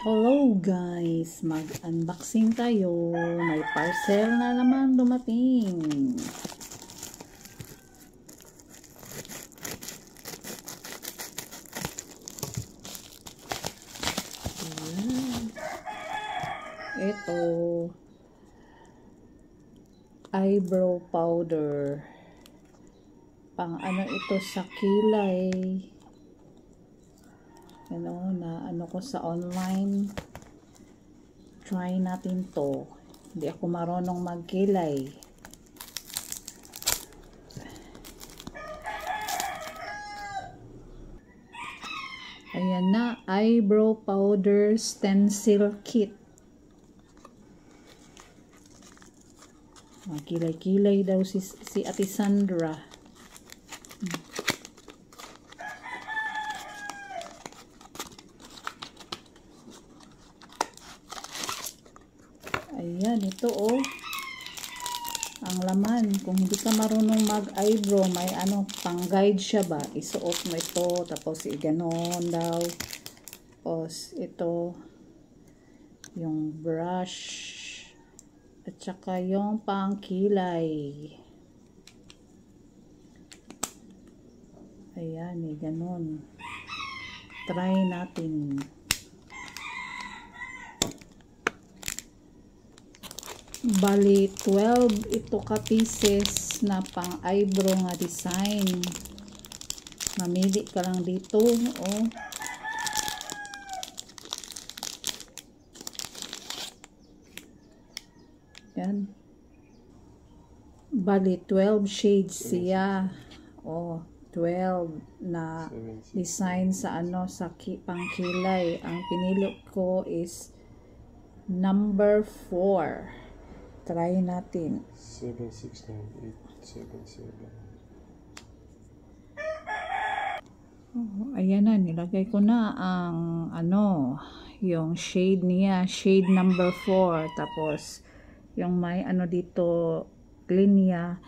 Hello guys, mag-unboxing tayo. May parcel na naman dumating. Ayan. Ito, eyebrow powder. Pang ano ito sa kilay. Na ko sa online. Try natin to. Hindi ako marunong magkilay. Ayan na, eyebrow powder stencil kit. Magkilay-kilay daw si Ate Sandra. Ayan, ito oh. Ang laman, kung hindi ka marunong mag-eyebrow, may pang-guide siya ba? Isuot mo ito, tapos iganon daw. Tapos ito, yung brush, at saka yung pang-kilay. Ayan, ganon. Try natin. Bali 12 ito ka pieces na pang eyebrow nga design. Mamili ka lang dito, oh. Yan. Bali 12 shades siya. Oh, 12 na design sa sa pangkilay. Ang pinili ko is number 4. Try natin. 769877. Ayan na, nilagay ko na ang yung shade niya, shade number 4. Tapos yung may dito linya,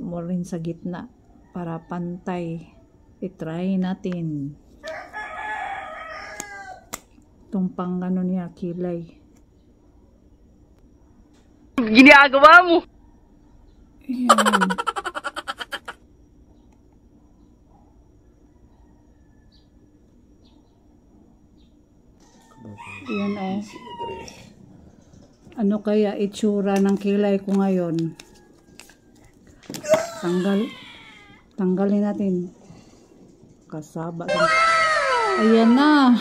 mo rin sa gitna para pantay. I-try natin. Itong pang niya, kilay. Ginagawa mo. Ayan. Ayan oh. Ano kaya itsura ng kilay ko ngayon? Tanggalin natin. Kasaba. Ayan na.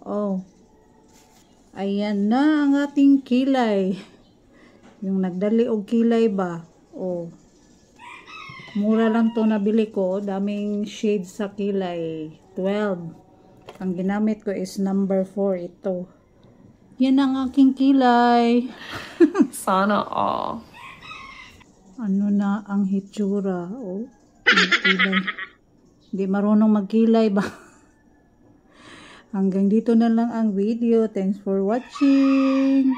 Oh. Ayan na ang ating kilay. Yung nagdali og kilay ba? Oh. Mura lang to nabili ko. Daming shades sa kilay. 12. Ang ginamit ko is number 4 ito. Yan ang aking kilay. Sana all. Ano na ang hitsura? Oh. Kilay. Hindi marunong magkilay ba? Hanggang dito na lang ang video. Thanks for watching.